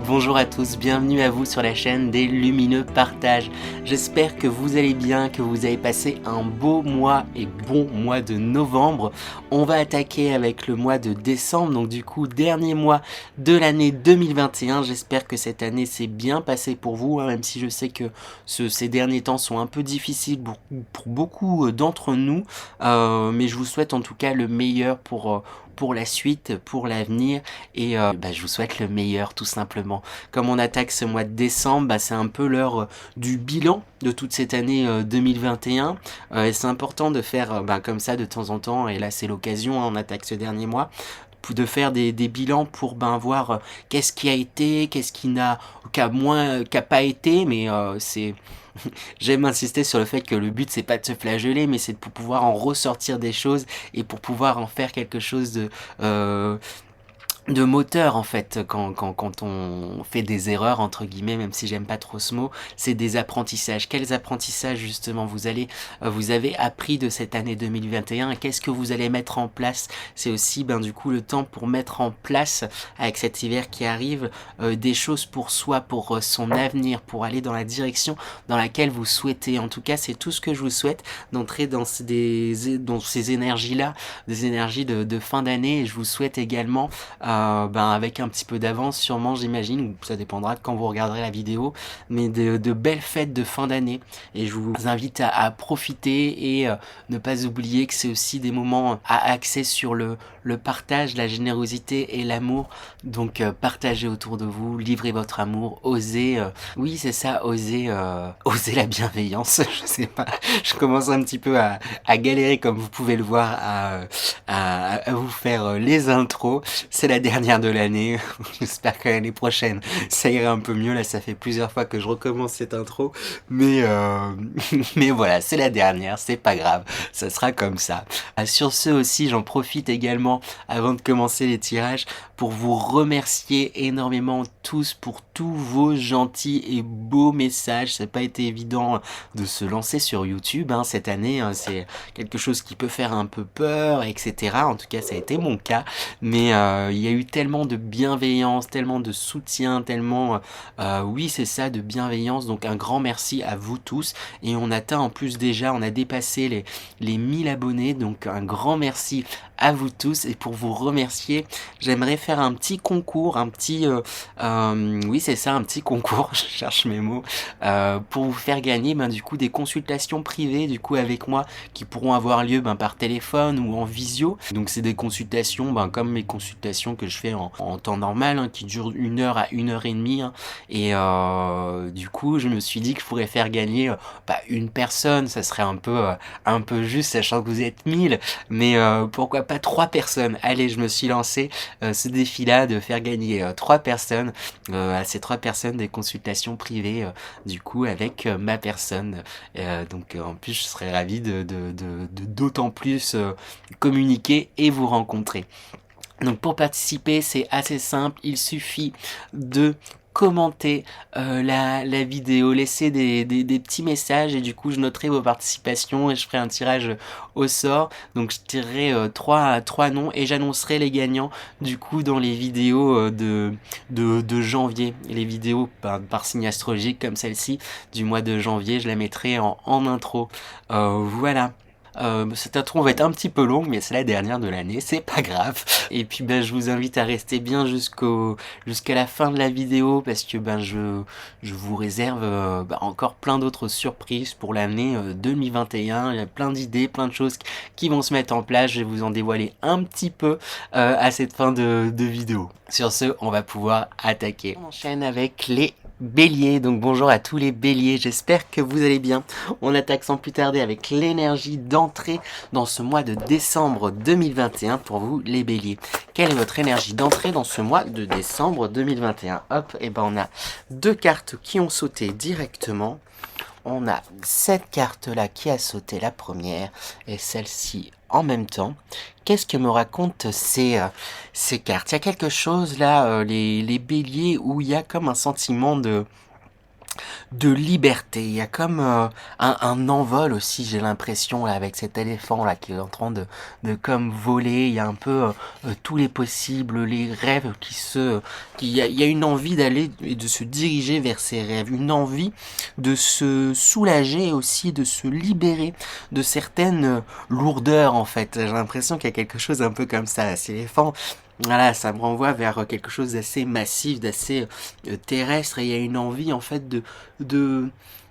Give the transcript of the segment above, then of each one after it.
Bonjour à tous, bienvenue à vous sur la chaîne des Lumineux Partages. J'espère que vous allez bien, que vous avez passé un beau mois et bon mois de novembre. On va attaquer avec le mois de décembre, donc du coup dernier mois de l'année 2021. J'espère que cette année s'est bien passée pour vous, même si je sais que ces derniers temps sont un peu difficiles pour beaucoup d'entre nous. Mais je vous souhaite en tout cas le meilleur pour la suite, pour l'avenir, et je vous souhaite le meilleur tout simplement. Comme on attaque ce mois de décembre, c'est un peu l'heure du bilan de toute cette année 2021, et c'est important de faire comme ça de temps en temps, et là c'est l'occasion, on attaque ce dernier mois, de faire des bilans pour voir qu'est-ce qui a été, qu'est-ce qui n'a pas été, mais c'est j'aime insister sur le fait que le but c'est pas de se flageller, mais c'est pour pouvoir en ressortir des choses et pour pouvoir en faire quelque chose de moteur en fait quand on fait des erreurs entre guillemets, même si j'aime pas trop ce mot. C'est des apprentissages. Quels apprentissages justement vous avez appris de cette année 2021? Qu'est-ce que vous allez mettre en place? C'est aussi du coup le temps pour mettre en place, avec cet hiver qui arrive, des choses pour soi, pour son avenir, pour aller dans la direction dans laquelle vous souhaitez. En tout cas, c'est tout ce que je vous souhaite, d'entrer dans ces énergies là, des énergies de fin d'année. Et je vous souhaite également avec un petit peu d'avance sûrement, j'imagine, ou ça dépendra de quand vous regarderez la vidéo, mais de belles fêtes de fin d'année. Et je vous invite à profiter, et ne pas oublier que c'est aussi des moments à axer sur le partage, la générosité et l'amour. Donc partagez autour de vous, livrez votre amour, osez, oui c'est ça, osez la bienveillance. Je sais pas, je commence un petit peu à galérer, comme vous pouvez le voir, à vous faire les intros. C'est la dernière de l'année. J'espère que l'année prochaine ça ira un peu mieux. Là ça fait plusieurs fois que je recommence cette intro, mais mais voilà, c'est la dernière, c'est pas grave, ça sera comme ça. Sur ce aussi, j'en profite également avant de commencer les tirages pour vous remercier énormément tous pour tous vos gentils et beaux messages. Ça n'a pas été évident de se lancer sur YouTube cette année, c'est quelque chose qui peut faire un peu peur, etc. En tout cas ça a été mon cas, mais il y a eu tellement de bienveillance, tellement de soutien, tellement oui c'est ça, de bienveillance. Donc un grand merci à vous tous, et on atteint en plus déjà, on a dépassé les 1000 abonnés, donc un grand merci à vous tous. Et pour vous remercier, j'aimerais faire un petit concours, oui c'est ça, un petit concours, je cherche mes mots, pour vous faire gagner du coup des consultations privées du coup avec moi, qui pourront avoir lieu par téléphone ou en visio. Donc c'est des consultations comme mes consultations que je fais en temps normal, qui durent 1 heure à 1 heure et demie, et du coup je me suis dit que je pourrais faire gagner une personne. Ça serait un peu juste, sachant que vous êtes 1000, mais pourquoi pas 3 personnes. Allez, je me suis lancé ce défi là de faire gagner 3 personnes, à ces 3 personnes des consultations privées, du coup avec ma personne. Donc en plus je serais ravi de d'autant plus communiquer et vous rencontrer. Donc pour participer, c'est assez simple, il suffit de commenter la vidéo, laisser des petits messages, et du coup je noterai vos participations et je ferai un tirage au sort. Donc je tirerai trois noms, et j'annoncerai les gagnants du coup dans les vidéos de janvier. Les vidéos par signe astrologique comme celle-ci du mois de janvier, je la mettrai en intro. Voilà. Cette intro va être un petit peu longue, mais c'est la dernière de l'année, c'est pas grave. Et puis je vous invite à rester bien jusqu'à la fin de la vidéo, parce que je vous réserve encore plein d'autres surprises pour l'année 2021. Il y a plein d'idées, plein de choses qui vont se mettre en place. Je vais vous en dévoiler un petit peu à cette fin de vidéo. Sur ce, on va pouvoir attaquer. On enchaîne avec les Bélier. Donc bonjour à tous les béliers, j'espère que vous allez bien. On attaque sans plus tarder avec l'énergie d'entrée dans ce mois de décembre 2021 pour vous les béliers. Quelle est votre énergie d'entrée dans ce mois de décembre 2021? Hop, et on a 2 cartes qui ont sauté directement. On a cette carte-là qui a sauté la première, et celle-ci en même temps. Qu'est-ce que me racontent ces cartes? Il y a quelque chose là, les béliers, où il y a comme un sentiment de liberté. Il y a comme un envol aussi, j'ai l'impression, là, avec cet éléphant là qui est en train de comme voler. Il y a un peu tous les possibles, les rêves il y a une envie d'aller et de se diriger vers ces rêves, une envie de se soulager aussi, de se libérer de certaines lourdeurs en fait. J'ai l'impression qu'il y a quelque chose un peu comme ça. Cet éléphant, voilà, ça me renvoie vers quelque chose d'assez massif, d'assez terrestre, et il y a une envie en fait de,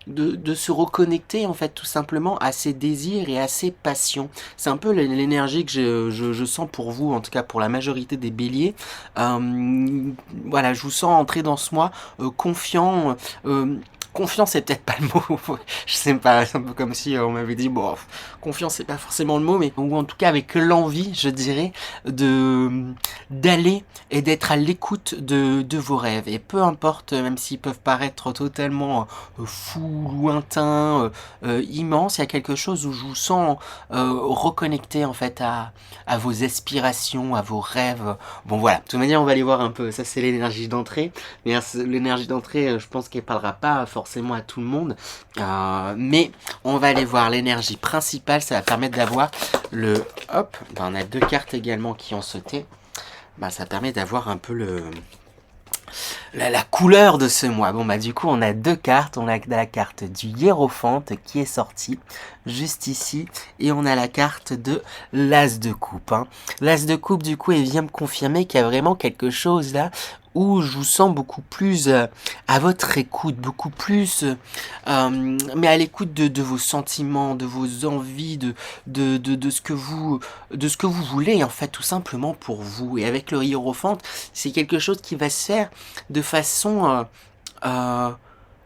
de se reconnecter en fait tout simplement à ses désirs et à ses passions. C'est un peu l'énergie que je sens pour vous, en tout cas pour la majorité des béliers. Voilà, je vous sens entrer dans ce mois confiant. Confiance c'est peut-être pas le mot, je sais pas, c'est un peu comme si on m'avait dit, bon, confiance c'est pas forcément le mot, mais ou en tout cas avec l'envie, je dirais, de d'aller et d'être à l'écoute de vos rêves. Et peu importe, même s'ils peuvent paraître totalement fous, lointains, immenses, il y a quelque chose où je vous sens reconnecté en fait à vos aspirations, à vos rêves. Bon voilà, de toute manière on va aller voir un peu, ça c'est l'énergie d'entrée, mais l'énergie d'entrée je pense qu'elle parlera pas forcément à tout le monde, mais on va aller voir l'énergie principale, ça va permettre d'avoir le... Hop, ben on a 2 cartes également qui ont sauté, ben ça permet d'avoir un peu la couleur de ce mois. Bon bah du coup on a 2 cartes, on a la carte du hiérophante qui est sortie juste ici, et on a la carte de l'as de coupe. L'as de coupe du coup, elle vient me confirmer qu'il y a vraiment quelque chose là où je vous sens beaucoup plus à votre écoute, beaucoup plus mais à l'écoute de vos sentiments, de vos envies, de ce que vous voulez en fait tout simplement pour vous. Et avec le hiérophante, c'est quelque chose qui va se faire de façon euh,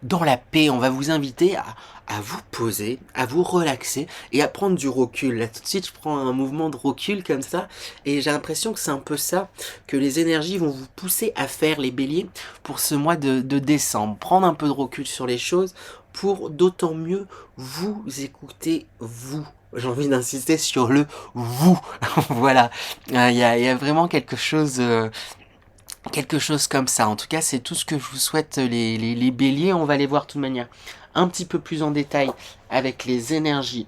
dans la paix. On va vous inviter à vous poser, à vous relaxer et à prendre du recul. Là tout de suite je prends un mouvement de recul comme ça, et j'ai l'impression que c'est un peu ça que les énergies vont vous pousser à faire, les béliers, pour ce mois de décembre. Prendre un peu de recul sur les choses pour d'autant mieux vous écouter vous. J'ai envie d'insister sur le vous. Voilà, il y a vraiment quelque chose comme ça. En tout cas, c'est tout ce que je vous souhaite, les béliers. On va les voir de toute manière un petit peu plus en détail avec les énergies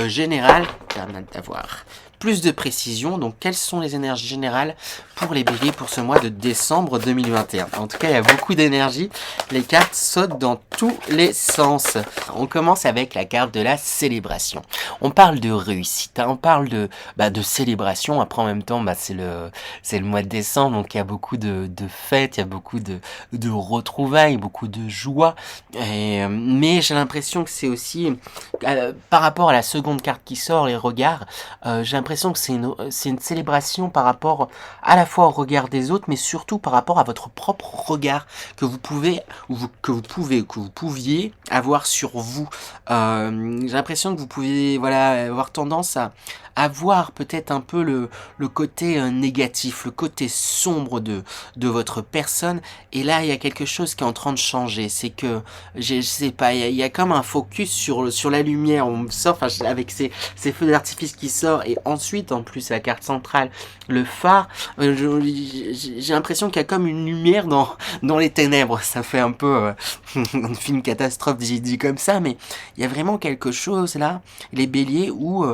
générales, qui permettent d'avoir plus de précision. Donc, quelles sont les énergies générales pour les béliers pour ce mois de décembre 2021? En tout cas, il y a beaucoup d'énergie. Les cartes sautent dans tous les sens. On commence avec la carte de la célébration. On parle de réussite, on parle de célébration. Après, en même temps, c'est le mois de décembre, donc il y a beaucoup de fêtes, il y a beaucoup de retrouvailles, beaucoup de joie. Mais j'ai l'impression que c'est aussi, par rapport à la seconde carte qui sort, les regards, j'ai l'impression que c'est une célébration par rapport à la fois au regard des autres, mais surtout par rapport à votre propre regard que vous pouviez avoir sur vous. J'ai l'impression que vous pouvez, voilà, avoir tendance à voir peut-être un peu le côté négatif, le côté sombre de votre personne. Et là, il y a quelque chose qui est en train de changer. C'est que, je sais pas, il y a comme un focus sur la lumière. On sort, enfin, avec ces feux d'artifice qui sortent, et ensuite, en plus, la carte centrale, le phare. J'ai l'impression qu'il y a comme une lumière dans les ténèbres. Ça fait un peu un film catastrophe dit comme ça, mais il y a vraiment quelque chose là, les béliers, où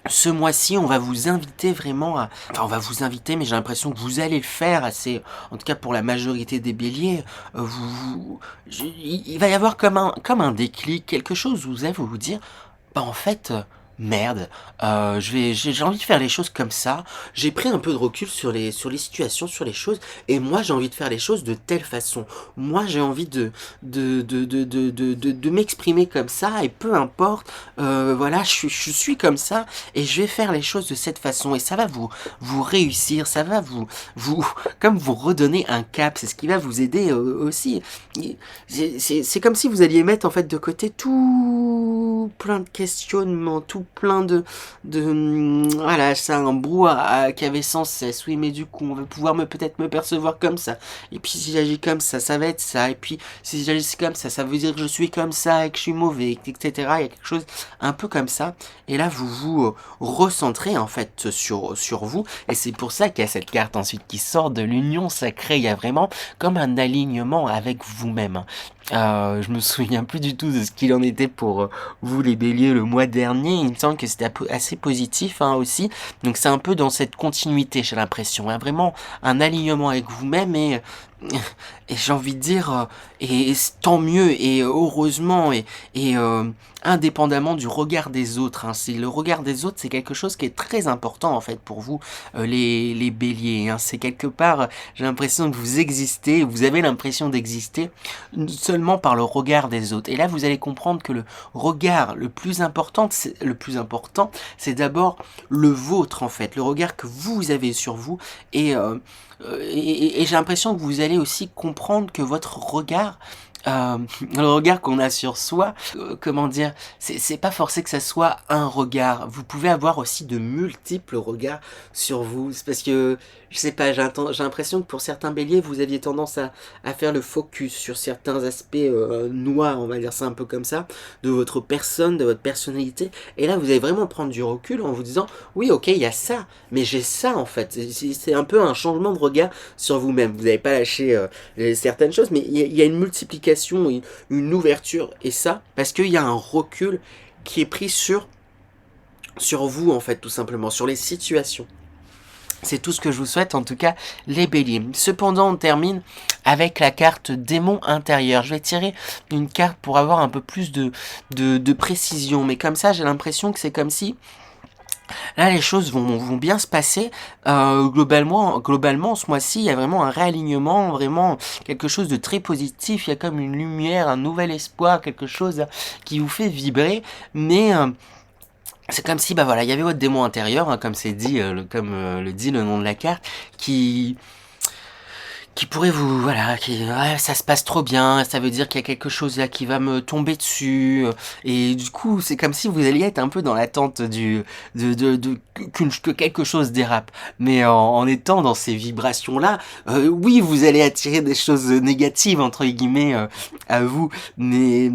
ce mois-ci, on va vous inviter vraiment Enfin, on va vous inviter, mais j'ai l'impression que vous allez le faire assez... En tout cas, pour la majorité des béliers, il va y avoir comme un déclic, quelque chose où vous allez vous dire, bah en fait... merde, j'ai envie de faire les choses comme ça. J'ai pris un peu de recul sur les situations, sur les choses, et moi j'ai envie de faire les choses de telle façon. Moi j'ai envie de m'exprimer comme ça, et peu importe, voilà, je suis comme ça, et je vais faire les choses de cette façon, et ça va vous réussir, ça va comme vous redonner un cap. C'est ce qui va vous aider aussi. C'est comme si vous alliez mettre en fait de côté tout plein de questionnements, tout tout plein voilà, c'est un brouhaha qui avait sans cesse. Oui, mais du coup, on va pouvoir peut-être me percevoir comme ça. Et puis, si j'agis comme ça va être ça. Et puis, si j'agis comme ça veut dire que je suis comme ça et que je suis mauvais, etc. Il y a quelque chose un peu comme ça. Et là, vous vous recentrez, en fait, sur vous. Et c'est pour ça qu'il y a cette carte ensuite qui sort de l'union sacrée. Il y a vraiment comme un alignement avec vous-même. Je me souviens plus du tout de ce qu'il en était pour vous les béliers le mois dernier. Il me semble que c'était assez positif aussi. Donc c'est un peu dans cette continuité, j'ai l'impression. Vraiment un alignement avec vous-même et j'ai envie de dire, et tant mieux et heureusement et indépendamment du regard des autres. C'est le regard des autres, c'est quelque chose qui est très important en fait pour vous, les béliers. C'est quelque part, j'ai l'impression que vous existez, vous avez l'impression d'exister seulement par le regard des autres. Et là, vous allez comprendre que le regard le plus important, c'est d'abord le vôtre en fait, le regard que vous avez sur vous et j'ai l'impression que vous allez aussi comprendre que votre regard, le regard qu'on a sur soi, comment dire, c'est pas forcé que ça soit un regard. Vous pouvez avoir aussi de multiples regards sur vous. C'est parce que, je sais pas, j'ai l'impression que pour certains béliers, vous aviez tendance à faire le focus sur certains aspects noirs, on va dire ça un peu comme ça, de votre personne, de votre personnalité. Et là, vous allez vraiment prendre du recul en vous disant, oui, ok, il y a ça, mais j'ai ça en fait. C'est un peu un changement de regard sur vous-même. Vous n'avez pas lâché certaines choses, mais il y a une multiplication, une ouverture, et ça, parce qu'il y a un recul qui est pris sur vous en fait, tout simplement, sur les situations. C'est tout ce que je vous souhaite, en tout cas, les béliers. Cependant, on termine avec la carte démon intérieur. Je vais tirer une carte pour avoir un peu plus de précision. Mais comme ça, j'ai l'impression que c'est comme si là, les choses vont bien se passer. Globalement, ce mois-ci, il y a vraiment un réalignement, vraiment quelque chose de très positif. Il y a comme une lumière, un nouvel espoir, quelque chose qui vous fait vibrer. Mais c'est comme si, voilà, il y avait votre démon intérieur, comme c'est dit, le dit le nom de la carte, qui pourrait vous, voilà, ouais, ça se passe trop bien, ça veut dire qu'il y a quelque chose là qui va me tomber dessus, et du coup, c'est comme si vous alliez être un peu dans l'attente que quelque chose dérape. Mais en étant dans ces vibrations-là, oui, vous allez attirer des choses négatives, entre guillemets, à vous, mais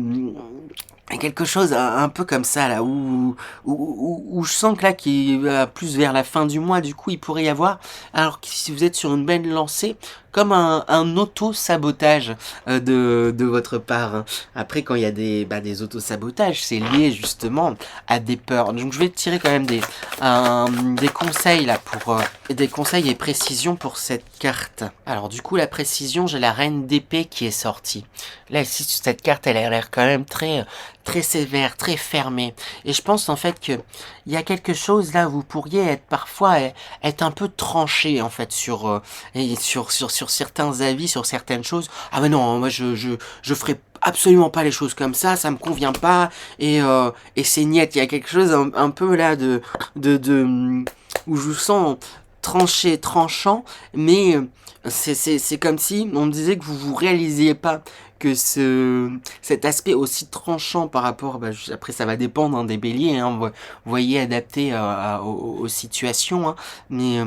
quelque chose un peu comme ça là où je sens que là qui va plus vers la fin du mois, du coup il pourrait y avoir, alors que si vous êtes sur une belle lancée, comme un auto-sabotage de votre part. Après, quand il y a des auto-sabotages, c'est lié justement à des peurs. Donc je vais tirer quand même des conseils là pour des conseils et précisions pour cette carte. Alors du coup la précision, j'ai la reine d'épée qui est sortie. Là ici cette carte elle a l'air quand même très sévère, très fermée. Et je pense en fait que il y a quelque chose là où vous pourriez être parfois être un peu tranché en fait sur certains avis, sur certaines choses. Ah mais non, moi je ferai absolument pas les choses comme ça me convient pas et c'est niette. Il y a quelque chose un peu là de où je vous sens tranchant, mais c'est comme si on me disait que vous réalisiez pas que cet aspect aussi tranchant par rapport, après ça va dépendre des béliers, vous voyez, adapté aux situations, mais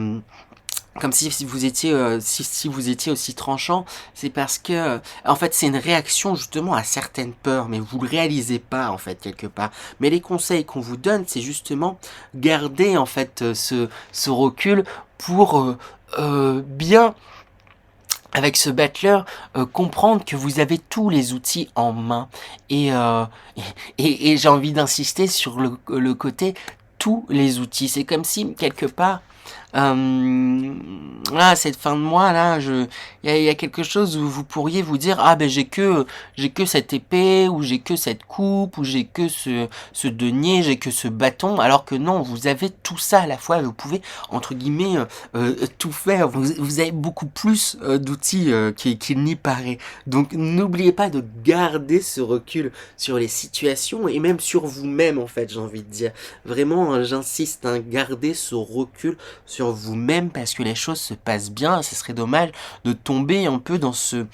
comme si vous étiez si vous étiez aussi tranchant, c'est parce que en fait c'est une réaction justement à certaines peurs, mais vous le réalisez pas en fait quelque part. Mais les conseils qu'on vous donne, c'est justement garder en fait ce recul pour bien avec ce battler, comprendre que vous avez tous les outils en main. Et j'ai envie d'insister sur le côté tous les outils. C'est comme si, quelque part, là, cette fin de mois, là, il y a quelque chose où vous pourriez vous dire, ah j'ai que cette épée, ou j'ai que cette coupe, ou j'ai que ce denier, j'ai que ce bâton, alors que non, vous avez tout ça à la fois, vous pouvez, entre guillemets, tout faire, vous avez beaucoup plus d'outils qu'il n'y paraît. Donc, n'oubliez pas de garder ce recul sur les situations, et même sur vous-même, en fait, j'ai envie de dire. Vraiment, j'insiste, gardez ce recul sur vous-même parce que les choses se passent bien. Ce serait dommage de tomber un peu dans ce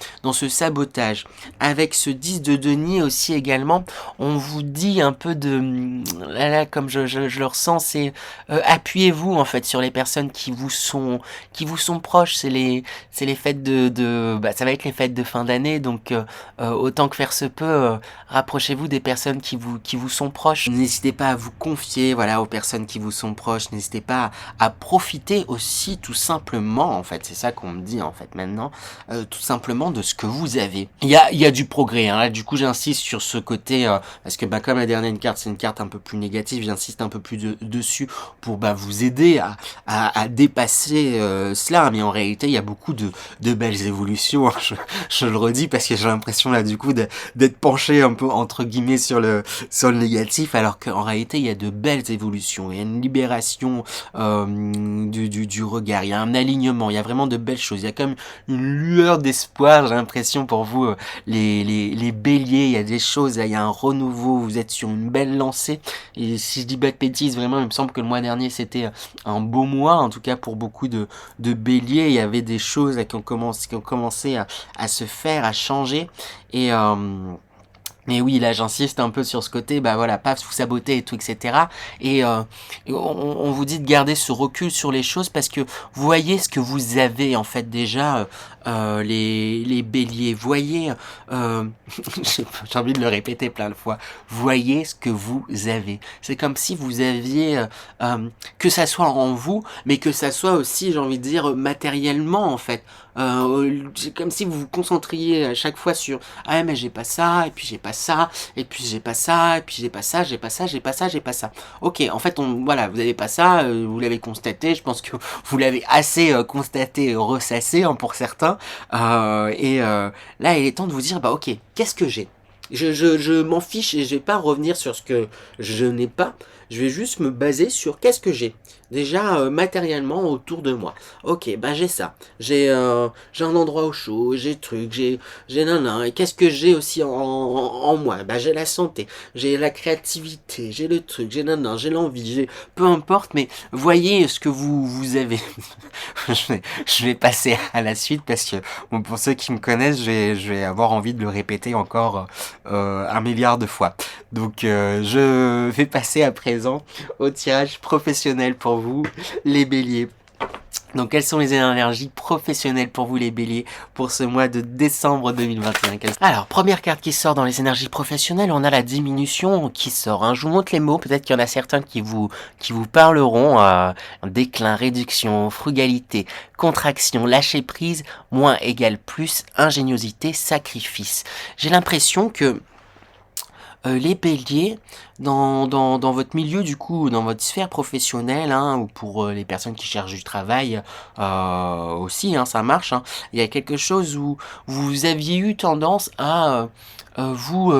sabotage. Avec ce 10 de denier aussi également, on vous dit un peu de... Là, comme je le ressens, c'est appuyez-vous en fait sur les personnes qui vous sont proches. C'est les fêtes bah, ça va être les fêtes de fin d'année, donc autant que faire se peut, rapprochez-vous des personnes qui vous sont proches. N'hésitez pas à vous confier, voilà, aux personnes qui vous sont proches. N'hésitez pas à profiter aussi, tout simplement, en fait, c'est ça qu'on me dit en fait maintenant, tout simplement de ce que vous avez. Il y a du progrès, hein. Là, du coup, j'insiste sur ce côté, parce que bah, comme la dernière carte, c'est une carte un peu plus négative, j'insiste un peu plus dessus pour bah, vous aider à dépasser cela. Mais en réalité, il y a beaucoup de belles évolutions. Je le redis parce que j'ai l'impression là du coup d'être penché un peu entre guillemets sur le négatif, alors qu'en réalité, il y a de belles évolutions. Il y a une libération du regard, il y a un alignement, il y a vraiment de belles choses. Il y a comme une lueur d'espoir, j'ai l'impression pour vous, les béliers, il y a des choses, là, il y a un renouveau, vous êtes sur une belle lancée. Et si je dis pas de bêtises, vraiment, il me semble que le mois dernier, c'était un beau mois, en tout cas pour beaucoup de béliers. Il y avait des choses là, qui ont commencé à se faire, à changer. Et... mais oui, là j'insiste un peu sur ce côté, bah voilà, pas vous saboter et tout, etc. Et on vous dit de garder ce recul sur les choses parce que vous voyez ce que vous avez en fait déjà, les béliers. Voyez, j'ai envie de le répéter plein de fois, voyez ce que vous avez. C'est comme si vous aviez, que ça soit en vous, mais que ça soit aussi, j'ai envie de dire, matériellement en fait. C'est comme si vous vous concentriez à chaque fois sur ah mais j'ai pas ça, et puis j'ai pas ça, et puis j'ai pas ça, et puis j'ai pas ça, j'ai pas ça, j'ai pas ça, j'ai pas ça. Ok, en fait, voilà, vous avez pas ça, vous l'avez constaté, je pense que vous l'avez assez constaté, ressassé hein, pour certains. Là, il est temps de vous dire, bah ok, qu'est-ce que j'ai? Je m'en fiche et je vais pas revenir sur ce que je n'ai pas. Je vais juste me baser sur qu'est-ce que j'ai. Déjà matériellement autour de moi. Ok, bah j'ai ça. J'ai un endroit au chaud, j'ai truc, j'ai nanan. Et qu'est-ce que j'ai aussi en moi? Bah j'ai la santé, j'ai la créativité, j'ai le truc, j'ai nanan, j'ai l'envie, j'ai peu importe. Mais voyez ce que vous avez. Je vais passer à la suite parce que bon, pour ceux qui me connaissent, je vais avoir envie de le répéter encore un milliard de fois. Donc je vais passer à présent au tirage professionnel pour vous, les béliers. Donc quelles sont les énergies professionnelles pour vous les béliers pour ce mois de décembre 2021? Alors première carte qui sort dans les énergies professionnelles, on a la diminution qui sort. Hein. Je vous montre les mots, peut-être qu'il y en a certains qui vous parleront. Déclin, réduction, frugalité, contraction, lâcher prise, moins égale plus, ingéniosité, sacrifice. J'ai l'impression que les béliers, dans votre milieu, du coup, dans votre sphère professionnelle, hein, ou pour les personnes qui cherchent du travail aussi, hein, ça marche, hein, il y a quelque chose où vous aviez eu tendance à vous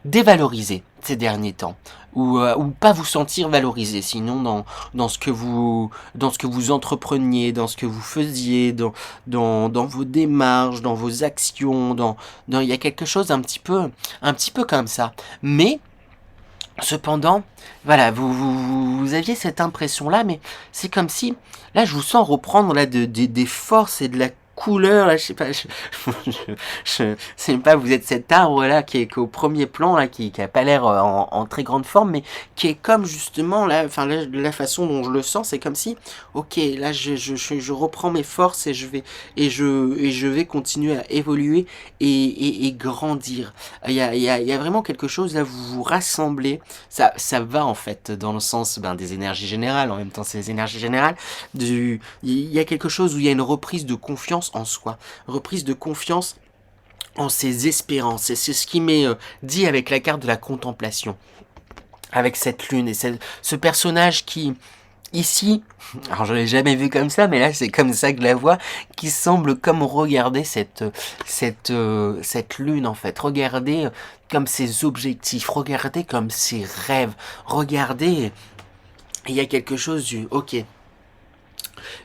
dévaloriser ces derniers temps ou pas vous sentir valorisé sinon dans ce que vous entrepreniez, dans ce que vous faisiez, dans vos démarches, dans vos actions, il y a quelque chose un petit peu comme ça. Mais cependant, voilà, vous aviez cette impression-là, mais c'est comme si, là, je vous sens reprendre là des forces et de la couleur, là, je sais pas, je sais pas, vous êtes cet arbre-là qui est au premier plan, là, qui a pas l'air en très grande forme, mais qui est comme justement, là, enfin, la façon dont je le sens, c'est comme si, ok, là, je reprends mes forces et je vais continuer à évoluer et grandir. Il y a vraiment quelque chose, là, vous vous rassemblez, ça va en fait dans le sens des énergies générales, en même temps c'est les énergies générales, il y a quelque chose où il y a une reprise de confiance en soi, reprise de confiance en ses espérances, et c'est ce qui m'est dit avec la carte de la contemplation, avec cette lune et ce personnage qui... Ici, alors je l'ai jamais vu comme ça, mais là c'est comme ça que je la vois, qui semble comme regarder cette lune en fait, regarder comme ses objectifs, regarder comme ses rêves, regarder, il y a quelque chose du, ok,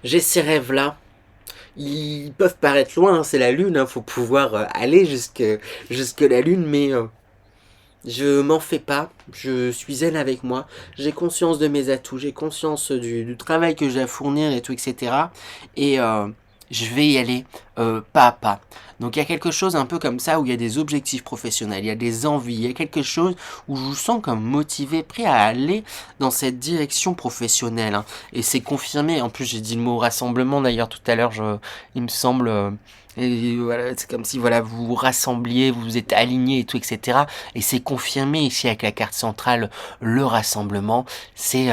j'ai ces rêves là, ils peuvent paraître loin, hein, c'est la lune, hein, faut pouvoir aller jusque la lune, mais Je m'en fais pas, je suis zen avec moi, j'ai conscience de mes atouts, j'ai conscience du travail que j'ai à fournir et tout, etc. Et je vais y aller pas à pas. Donc il y a quelque chose un peu comme ça où il y a des objectifs professionnels, il y a des envies, il y a quelque chose où je vous sens comme motivé, prêt à aller dans cette direction professionnelle, hein. Et c'est confirmé, en plus j'ai dit le mot rassemblement d'ailleurs tout à l'heure, il me semble... et voilà, c'est comme si voilà, vous vous rassembliez, vous vous êtes alignés et tout, etc. Et c'est confirmé ici avec la carte centrale, le rassemblement. C'est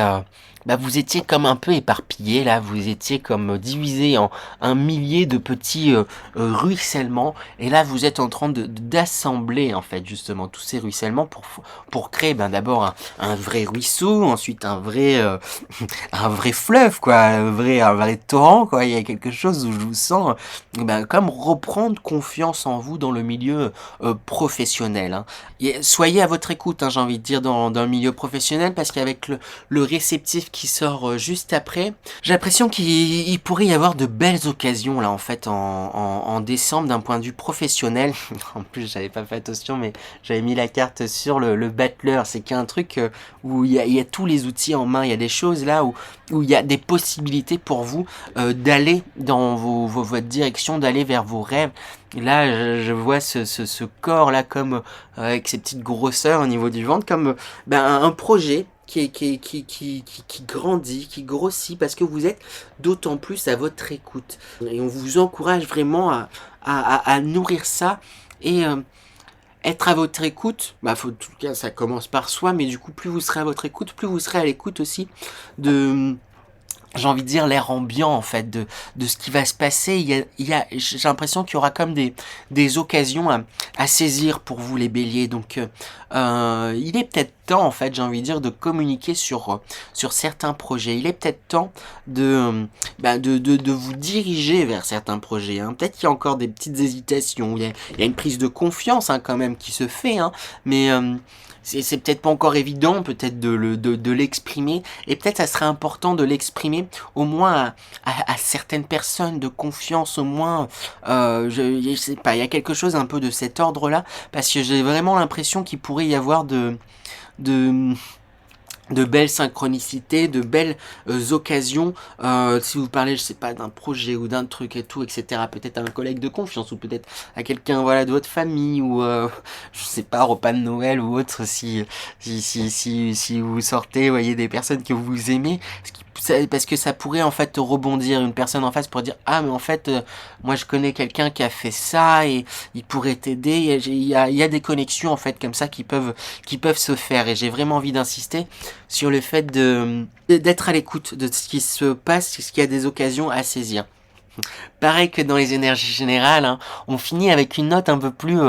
bah, vous étiez comme un peu éparpillés là, vous étiez comme divisés en un millier de petits ruissellements. Et là, vous êtes en train d'assembler en fait justement tous ces ruissellements pour créer ben, d'abord un vrai ruisseau, ensuite un vrai fleuve quoi, un vrai torrent quoi. Il y a quelque chose où je vous sens ben, comme reprendre confiance en vous dans le milieu professionnel, hein. Soyez à votre écoute, hein, j'ai envie de dire, dans le milieu professionnel, parce qu'avec le réceptif qui sort juste après, j'ai l'impression qu'il pourrait y avoir de belles occasions, là, en fait, en décembre, d'un point de vue professionnel. En plus, j'avais pas fait attention, mais j'avais mis la carte sur le battleur. C'est qu'il y a un truc où il y a tous les outils en main, il y a des choses là où il y a des possibilités pour vous d'aller dans votre direction, d'aller vers vos rêves. Et là, je vois ce corps-là comme avec ses petites grosseurs au niveau du ventre, comme ben, un projet qui grandit, qui grossit, parce que vous êtes d'autant plus à votre écoute. Et on vous encourage vraiment à nourrir ça et être à votre écoute. Bah, en tout cas, ça commence par soi, mais du coup, plus vous serez à votre écoute, plus vous serez à l'écoute aussi de j'ai envie de dire l'air ambiant en fait de ce qui va se passer. J'ai l'impression qu'il y aura comme des occasions à saisir pour vous les béliers. Donc il est peut-être temps en fait, j'ai envie de dire, de communiquer sur certains projets. Il est peut-être temps de vous diriger vers certains projets, hein. Peut-être qu'il y a encore des petites hésitations, il y a une prise de confiance hein, quand même qui se fait, hein, mais c'est peut-être pas encore évident, peut-être de l'exprimer, et peut-être ça serait important de l'exprimer au moins à certaines personnes de confiance, au moins, je sais pas, il y a quelque chose un peu de cet ordre-là, parce que j'ai vraiment l'impression qu'il pourrait y avoir de de belles synchronicités, de belles occasions. Si vous parlez, je sais pas, d'un projet ou d'un truc et tout, etc. Peut-être à un collègue de confiance ou peut-être à quelqu'un, voilà, de votre famille ou je sais pas, repas de Noël ou autre. Si vous sortez, voyez des personnes que vous aimez, parce que ça pourrait en fait rebondir une personne en face pour dire ah mais en fait moi je connais quelqu'un qui a fait ça et il pourrait t'aider. Il y a des connexions en fait comme ça qui peuvent se faire et j'ai vraiment envie d'insister sur le fait d'être à l'écoute de ce qui se passe, ce qu'il y a des occasions à saisir. Pareil que dans les énergies générales, hein, on finit avec une note un peu plus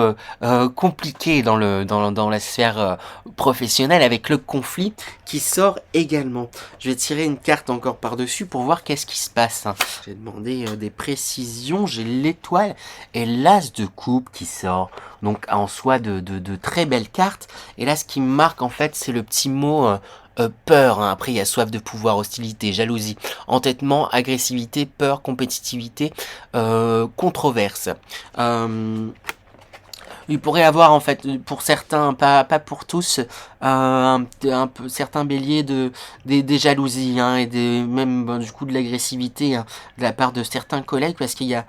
compliquée dans la sphère professionnelle, avec le conflit qui sort également. Je vais tirer une carte encore par-dessus pour voir qu'est-ce qui se passe, hein. J'ai demandé des précisions, j'ai l'étoile et l'as de coupe qui sort. Donc en soi de très belles cartes. Et là ce qui me marque en fait c'est le petit mot peur, hein. Après il y a soif de pouvoir, hostilité, jalousie, entêtement, agressivité, peur, compétitivité, controverse. Il pourrait avoir en fait pour certains, pas pour tous, un peu certains béliers des jalousies hein, et même bon, du coup de l'agressivité hein, de la part de certains collègues parce qu'il y a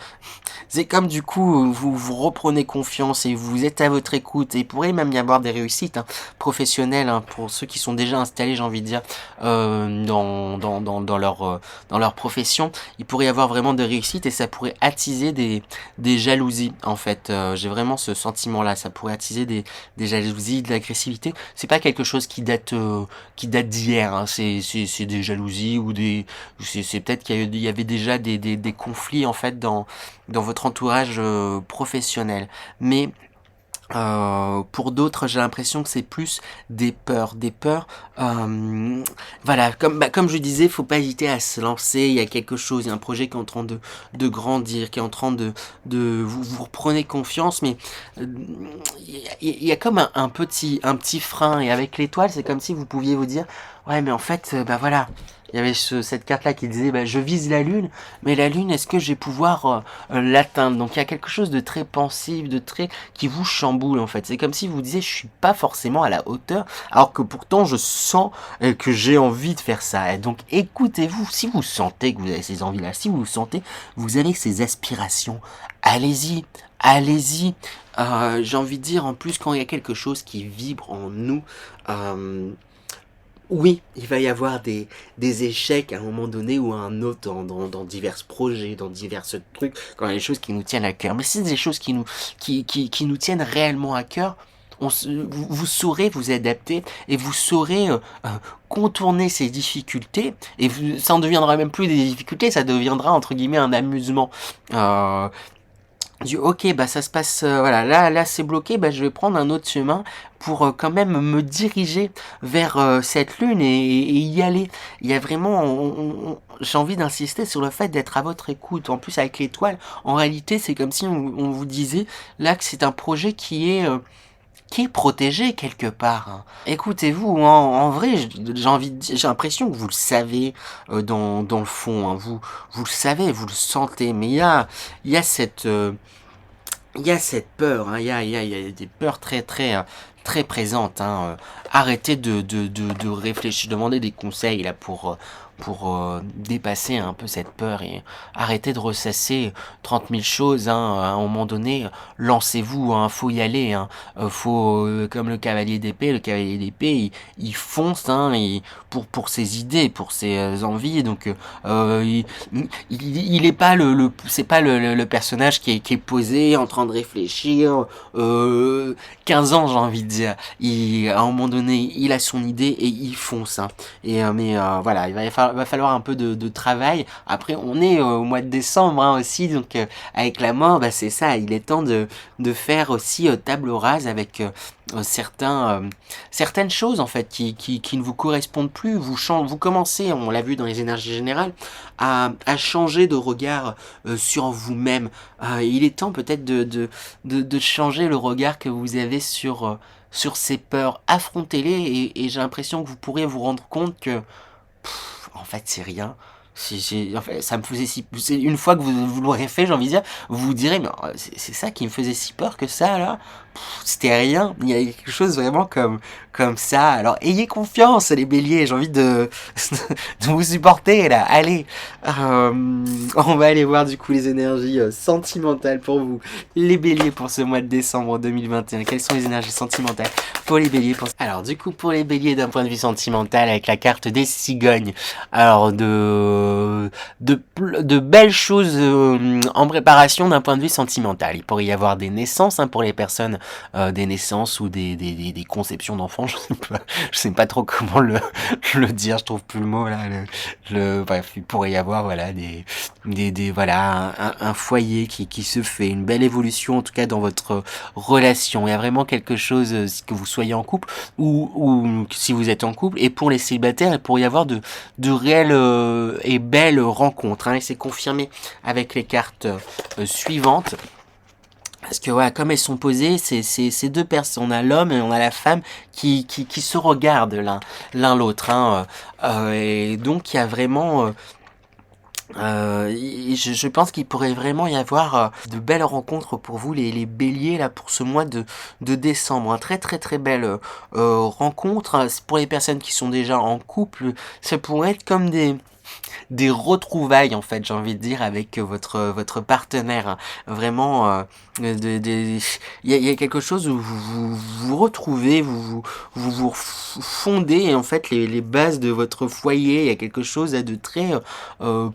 c'est comme du coup vous reprenez confiance et vous êtes à votre écoute et il pourrait même y avoir des réussites hein, professionnelles hein, pour ceux qui sont déjà installés j'ai envie de dire dans leur profession. Il pourrait y avoir vraiment des réussites et ça pourrait attiser des jalousies en fait. J'ai vraiment ce sentiment là, ça pourrait attiser des jalousies, de l'agressivité. C'est pas quelque chose qui date d'hier, hein. C'est des jalousies ou c'est peut-être qu'il y avait déjà des conflits en fait dans votre entourage professionnel. Mais pour d'autres, j'ai l'impression que c'est plus des peurs. Voilà, comme je disais, faut pas hésiter à se lancer. Il y a quelque chose, il y a un projet qui est en train de grandir, qui est en train vous reprenez confiance, mais il y a comme un petit frein. Et avec l'étoile, c'est comme si vous pouviez vous dire, ouais, mais en fait, bah voilà. il y avait cette carte-là qui disait je vise la lune, mais la lune, est-ce que je vais pouvoir l'atteindre? Donc il y a quelque chose de très pensif, de très qui vous chamboule en fait. C'est comme si vous disiez je suis pas forcément à la hauteur, alors que pourtant je sens que j'ai envie de faire ça. Et donc écoutez-vous, si vous sentez que vous avez ces envies-là, si vous sentez vous avez ces aspirations, allez-y, allez-y. J'ai envie de dire en plus quand il y a quelque chose qui vibre en nous. Oui, il va y avoir des échecs à un moment donné ou à un autre dans divers projets, dans divers trucs, quand il y a des choses qui nous tiennent à cœur. Mais si c'est des choses qui nous tiennent réellement à cœur, vous saurez vous adapter et vous saurez contourner ces difficultés et ça ne deviendra même plus des difficultés, ça deviendra entre guillemets un amusement. Euh, ok, ça se passe, voilà, là c'est bloqué, je vais prendre un autre chemin pour quand même me diriger vers cette lune et y aller. Il y a vraiment, j'ai envie d'insister sur le fait d'être à votre écoute. En plus avec l'étoile, en réalité c'est comme si on vous disait là que c'est un projet qui est protégé quelque part. Hein. Écoutez-vous, en vrai, j'ai l'impression que vous le savez dans le fond. Hein. Vous le savez, vous le sentez, mais il y a cette il y a cette peur, hein, il y a des peurs très présentes. Hein. Arrêtez de réfléchir, demander des conseils là pour dépasser un peu cette peur et arrêtez de ressasser 30 000 choses. Hein. À un moment donné, lancez-vous, hein, faut y aller. Hein. Faut, comme le cavalier d'épée, il fonce hein, pour ses idées, pour ses envies. Donc, il est pas c'est pas le personnage qui est posé en train de réfléchir 15 ans j'ai envie de dire à un moment donné il a son idée et il fonce hein. Et mais voilà il va falloir un peu de travail. Après on est au mois de décembre hein, aussi donc avec la mort c'est ça, il est temps de faire aussi table rase avec certaines choses en fait qui ne vous correspondent plus. Vous commencez, on l'a vu dans les énergies générales, à changer de regard sur vous-même. Il est temps peut-être de changer le regard que vous avez sur ces peurs. Affrontez-les et j'ai l'impression que vous pourrez vous rendre compte que en fait c'est rien. En fait, ça me faisait si une fois que vous l'aurez fait j'ai envie de dire vous vous direz mais c'est ça qui me faisait si peur que ça là. C'était rien, il y a quelque chose vraiment comme ça. Alors ayez confiance les béliers, j'ai envie de vous supporter là. Allez, on va aller voir du coup les énergies sentimentales pour vous, les béliers pour ce mois de décembre 2021. Quelles sont les énergies sentimentales pour les béliers Alors du coup pour les béliers d'un point de vue sentimental avec la carte des cigognes. Alors de belles choses en préparation d'un point de vue sentimental. Il pourrait y avoir des naissances hein, pour les personnes des naissances ou des conceptions d'enfants, je sais pas trop comment le dire, je trouve plus le mot là. Bref, il pourrait y avoir voilà voilà un foyer qui se fait, une belle évolution en tout cas dans votre relation. Il y a vraiment quelque chose que vous soyez en couple ou si vous êtes en couple. Et pour les célibataires, il pourrait y avoir de réelles et belles rencontres. Hein, et c'est confirmé avec les cartes suivantes. Parce que voilà, comme elles sont posées, c'est deux personnes, on a l'homme et on a la femme qui se regardent l'un l'autre. Hein, et donc il y a vraiment, je pense qu'il pourrait vraiment y avoir de belles rencontres pour vous les béliers là pour ce mois de décembre. Un très belle rencontre. Pour les personnes qui sont déjà en couple, ça pourrait être comme des retrouvailles en fait j'ai envie de dire avec votre partenaire hein. Vraiment il y a quelque chose où vous retrouvez vous fondez et en fait les bases de votre foyer. Il y a quelque chose de très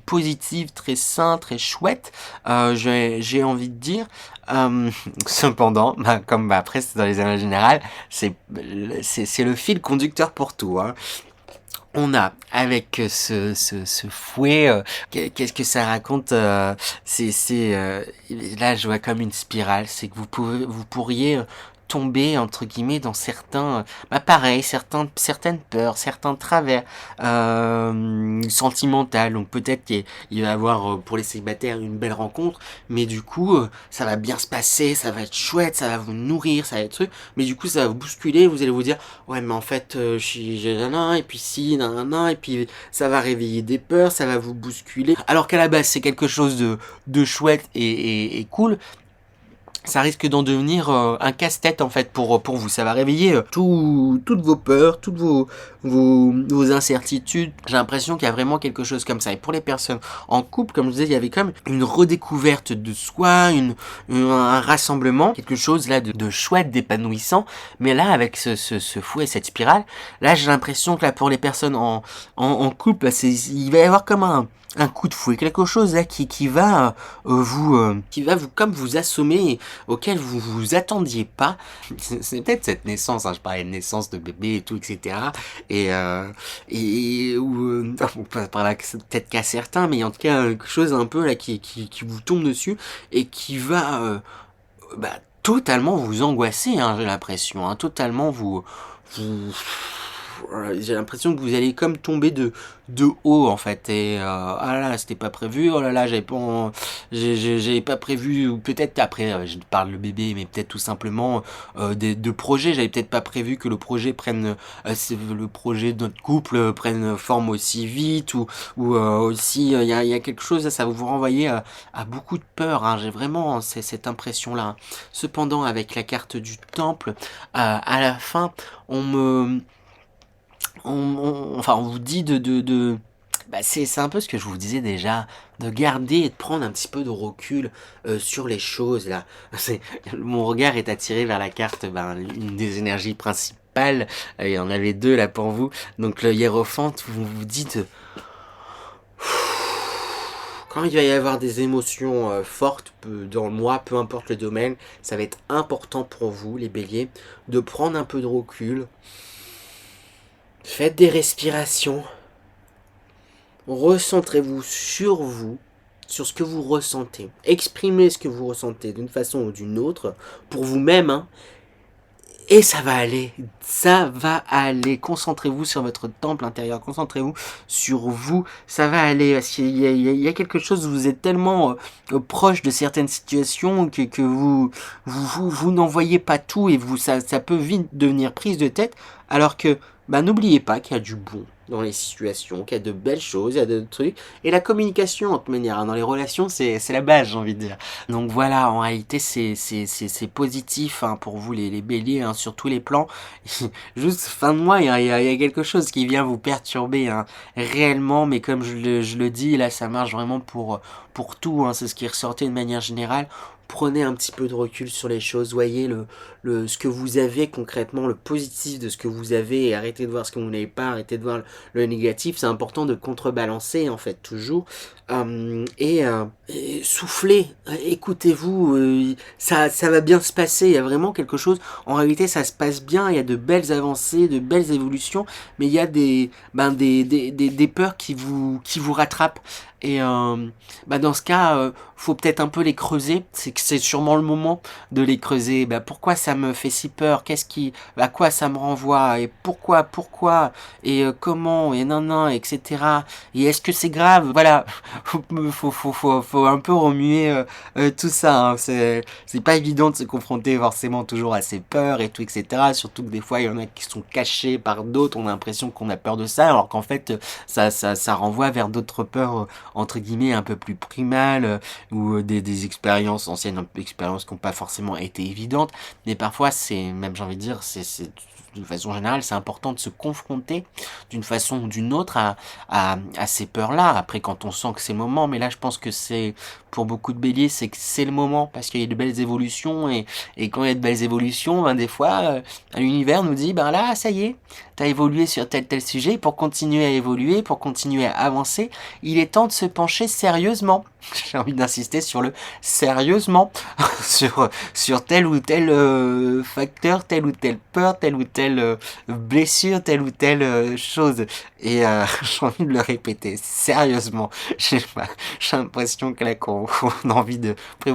positif, très sain, très chouette, j'ai envie de dire. Cependant comme après c'est dans les énergies générales, c'est le fil conducteur pour tout hein. On a avec ce fouet, qu'est-ce que ça raconte là je vois comme une spirale, c'est que vous pourriez tomber entre guillemets dans certains, pareil, certaines peurs, certains travers sentimentaux. Donc peut-être qu'il va y avoir pour les célibataires une belle rencontre, mais du coup ça va bien se passer, ça va être chouette, ça va vous nourrir, ça va être truc, mais du coup ça va vous bousculer, vous allez vous dire ouais mais en fait j'ai nanana, et puis si nanana, et puis ça va réveiller des peurs, ça va vous bousculer, alors qu'à la base c'est quelque chose de chouette et cool. Ça risque d'en devenir un casse-tête en fait pour vous. Ça va réveiller toutes vos peurs, toutes vos incertitudes. J'ai l'impression qu'il y a vraiment quelque chose comme ça. Et pour les personnes en couple, comme je disais, il y avait comme une redécouverte de soi, un rassemblement, quelque chose là de chouette, d'épanouissant. Mais là, avec ce fouet, cette spirale, là j'ai l'impression que là pour les personnes en couple, il va y avoir comme un coup de fouet, quelque chose là qui va vous comme vous assommer, auquel vous vous attendiez pas. C'est peut-être cette naissance, je parlais de naissance de bébé et tout, etc. Par là, peut-être qu'à certains, mais en tout cas quelque chose un peu là qui vous tombe dessus et qui va totalement vous angoisser, j'ai l'impression, totalement vous j'ai l'impression que vous allez comme tomber de haut en fait, et ah là c'était pas prévu, oh là là j'avais pas prévu, ou peut-être après je parle le bébé, mais peut-être tout simplement de projets, j'avais peut-être pas prévu que le projet de notre couple prenne forme aussi vite, ou aussi il y a quelque chose, ça va vous renvoyer à beaucoup de peur, j'ai vraiment cette impression là. Cependant avec la carte du temple, à la fin on vous dit c'est un peu ce que je vous disais déjà, de garder et de prendre un petit peu de recul sur les choses là. Mon regard est attiré vers la carte, une des énergies principales. Il y en avait deux là pour vous. Donc le hiérophant, vous vous dites quand il va y avoir des émotions fortes dans le mois, peu importe le domaine, ça va être important pour vous les béliers de prendre un peu de recul. Faites des respirations. Recentrez-vous, sur ce que vous ressentez. Exprimez ce que vous ressentez d'une façon ou d'une autre, pour vous-même, et ça va aller. Ça va aller. Concentrez-vous sur votre temple intérieur. Concentrez-vous sur vous. Ça va aller. Parce qu'il y a quelque chose, vous êtes tellement proche de certaines situations que vous n'en voyez pas tout, et ça peut vite devenir prise de tête. Alors que, n'oubliez pas qu'il y a du bon dans les situations, qu'il y a de belles choses, il y a de trucs. Et la communication, en toute manière, dans les relations, c'est la base, j'ai envie de dire. Donc voilà, en réalité, c'est positif pour vous, les béliers, sur tous les plans. Juste fin de mois, il y a quelque chose qui vient vous perturber, réellement. Mais comme je le dis, là, ça marche vraiment pour tout. C'est ce qui est ressorti de manière générale. Prenez un petit peu de recul sur les choses, voyez ce que vous avez concrètement, le positif de ce que vous avez, et arrêtez de voir ce que vous n'avez pas, arrêtez de voir le négatif. C'est important de contrebalancer en fait toujours, et soufflez, écoutez-vous, ça va bien se passer. Il y a vraiment quelque chose, en réalité ça se passe bien, il y a de belles avancées, de belles évolutions, mais il y a des peurs qui vous rattrapent. Et dans ce cas, faut peut-être un peu les creuser. C'est sûrement le moment de les creuser. Pourquoi ça me fait si peur? À quoi ça me renvoie? Et pourquoi? Et comment? Et non, etc. Et est-ce que c'est grave? Voilà, faut un peu remuer tout ça. C'est pas évident de se confronter forcément toujours à ses peurs et tout, etc. Surtout que des fois, il y en a qui sont cachés par d'autres. On a l'impression qu'on a peur de ça, alors qu'en fait, ça renvoie vers d'autres peurs entre guillemets un peu plus primales, ou des expériences anciennes, expériences qui n'ont pas forcément été évidentes, mais parfois même j'ai envie de dire, c'est d'une façon générale, c'est important de se confronter d'une façon ou d'une autre à ces peurs-là. Après, quand on sent que c'est le moment, mais là je pense que c'est pour beaucoup de béliers, c'est que c'est le moment, parce qu'il y a de belles évolutions, et quand il y a de belles évolutions, des fois l'univers nous dit là ça y est, t'as évolué sur tel sujet. Pour continuer à évoluer, pour continuer à avancer, il est temps de se pencher sérieusement, j'ai envie d'insister sur le sérieusement, sur tel ou tel facteur, telle ou telle peur, telle ou telle telle blessure, telle ou telle chose. Et j'ai envie de le répéter, sérieusement. J'ai l'impression que là, qu'on a envie de... Après,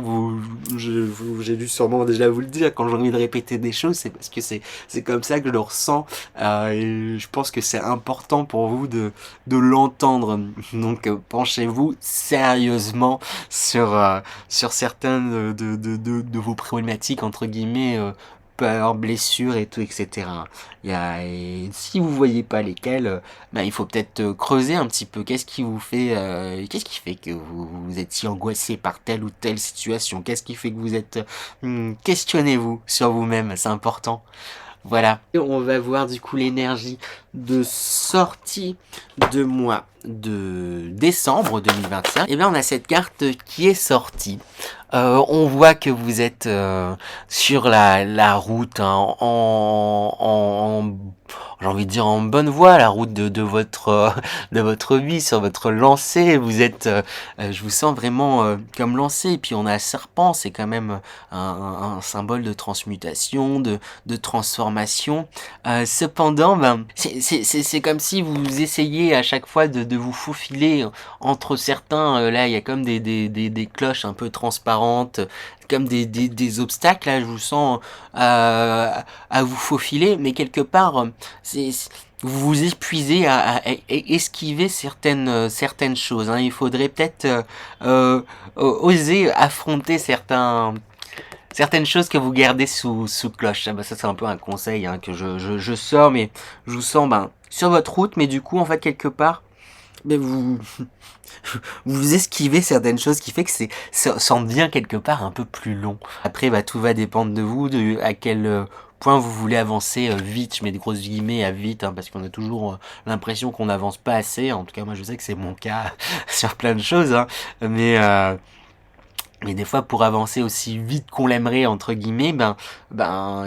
j'ai dû sûrement déjà vous le dire, quand j'ai envie de répéter des choses, c'est parce que c'est comme ça que je le ressens. Et je pense que c'est important pour vous de l'entendre. Donc, penchez-vous sérieusement sur certaines de vos problématiques, entre guillemets, peur, blessure et tout, etc. Et si vous voyez pas lesquelles, il faut peut-être creuser un petit peu. Qu'est-ce qui fait que vous êtes si angoissé par telle ou telle situation? Qu'est-ce qui fait que vous êtes... questionnez-vous sur vous-même, c'est important. Voilà. Et on va voir du coup l'énergie de sortie de mois de décembre 2021. Et bien on a cette carte qui est sortie. On voit que vous êtes sur la route, hein, j'ai envie de dire en bonne voie, la route de votre vie, sur votre lancée. Vous êtes, je vous sens vraiment comme lancé. Et puis on a un serpent, c'est quand même un symbole de transmutation, de transformation. Cependant, c'est comme si vous essayez à chaque fois de vous faufiler entre certains. Là, il y a comme des cloches un peu transparentes, comme des obstacles. Là, je vous sens à vous faufiler, mais quelque part, vous vous épuisez à esquiver certaines choses. Hein. Il faudrait peut-être oser affronter certaines choses que vous gardez sous cloche. Ça c'est un peu un conseil, hein, que je sors, mais je vous sens sur votre route, mais du coup en fait quelque part vous esquivez certaines choses qui fait que ça en devient quelque part un peu plus long. Après tout va dépendre de vous, à quel point vous voulez avancer vite. Je mets des grosses guillemets à vite, hein, parce qu'on a toujours l'impression qu'on n'avance pas assez. En tout cas moi je sais que c'est mon cas sur plein de choses, hein, mais des fois, pour avancer aussi vite qu'on l'aimerait, entre guillemets,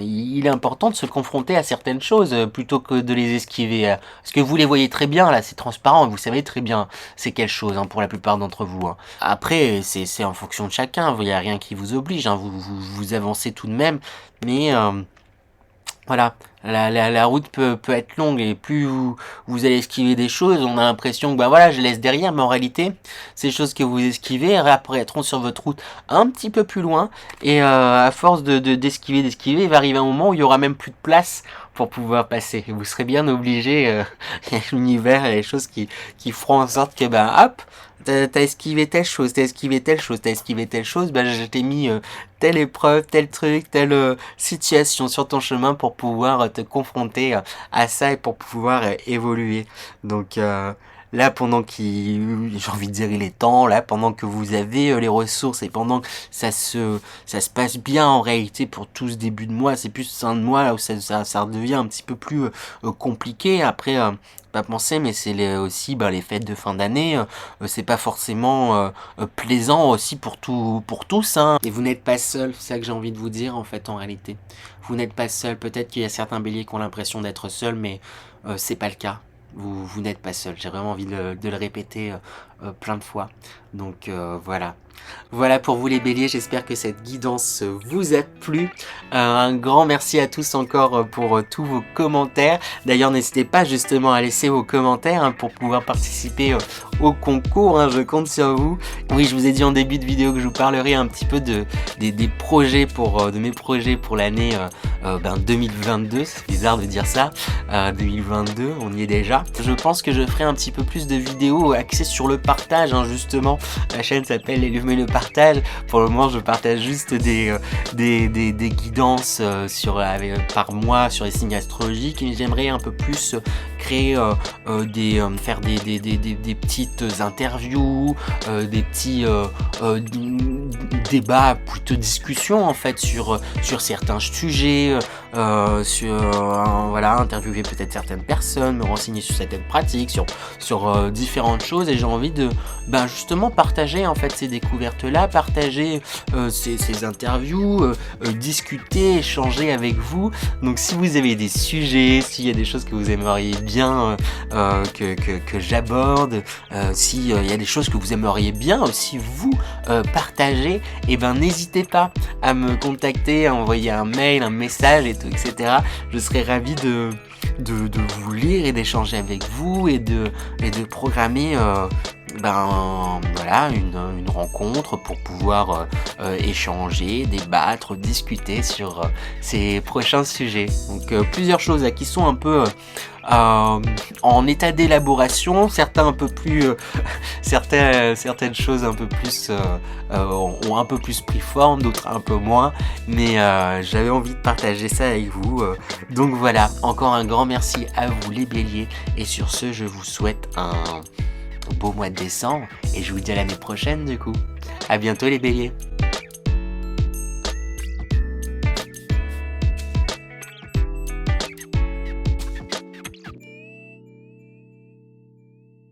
il est important de se confronter à certaines choses plutôt que de les esquiver. Parce que vous les voyez très bien, là, c'est transparent, vous savez très bien c'est quelle chose, hein, pour la plupart d'entre vous. Hein. Après, c'est en fonction de chacun, il n'y a rien qui vous oblige, hein, vous avancez tout de même, mais... voilà, la route peut être longue et plus vous allez esquiver des choses, on a l'impression que voilà, je laisse derrière, mais en réalité, ces choses que vous esquivez réapparaîtront sur votre route un petit peu plus loin et à force d'esquiver, il va arriver un moment où il y aura même plus de place pour pouvoir passer. Vous serez bien obligé, l'univers et les choses qui feront en sorte que hop, t'as esquivé telle chose, t'as esquivé telle chose, t'as esquivé telle chose, je t'ai mis telle épreuve, tel truc, telle situation sur ton chemin pour pouvoir te confronter à ça et pour pouvoir évoluer. Donc là, j'ai envie de dire il est temps, là, pendant que vous avez les ressources et pendant que ça se passe bien en réalité pour tout ce début de mois, c'est plus fin de mois là où ça devient un petit peu plus compliqué. Après, pas penser, mais c'est aussi les fêtes de fin d'année, c'est pas forcément plaisant aussi pour tous, hein. Et vous n'êtes pas seul, c'est ça que j'ai envie de vous dire en fait en réalité. Vous n'êtes pas seul, peut-être qu'il y a certains béliers qui ont l'impression d'être seuls, mais c'est pas le cas. Vous n'êtes pas seul, j'ai vraiment envie de le répéter plein de fois. Donc voilà. Voilà pour vous les béliers, j'espère que cette guidance vous a plu. Un grand merci à tous encore pour tous vos commentaires. D'ailleurs n'hésitez pas justement à laisser vos commentaires, hein, pour pouvoir participer au concours, hein, je compte sur vous. Oui, je vous ai dit en début de vidéo que je vous parlerai un petit peu des projets de mes projets pour l'année 2022, c'est bizarre de dire ça, 2022, on y est déjà. Je pense que je ferai un petit peu plus de vidéos axées sur le partage, hein, justement. La chaîne s'appelle Illumer le partage. Pour le moment, je partage juste des guidances par mois sur les signes astrologiques, et j'aimerais un peu plus créer faire des petites interviews, des petits débats, plutôt discussions en fait sur certains sujets, interviewer peut-être certaines personnes, me renseigner sur certaines pratiques, sur différentes choses, et j'ai envie de justement partager en fait ces découvertes là, partager ces interviews, discuter, échanger avec vous. Donc si vous avez des sujets, s'il y a des choses que vous aimeriez bien que j'aborde, si il y a des choses que vous aimeriez bien aussi vous partager, et ben n'hésitez pas à me contacter, à envoyer un mail, un message et tout, etc. Je serais ravi de vous lire et d'échanger avec vous et de programmer voilà une rencontre pour pouvoir échanger, débattre, discuter sur ces prochains sujets. Donc plusieurs choses là qui sont un peu en état d'élaboration, certains un peu plus certaines choses un peu plus ont un peu plus pris forme, d'autres un peu moins, mais j'avais envie de partager ça avec vous. Donc voilà, encore un grand merci à vous les béliers, et sur ce je vous souhaite un beau mois de décembre et je vous dis à l'année prochaine du coup. À bientôt les béliers.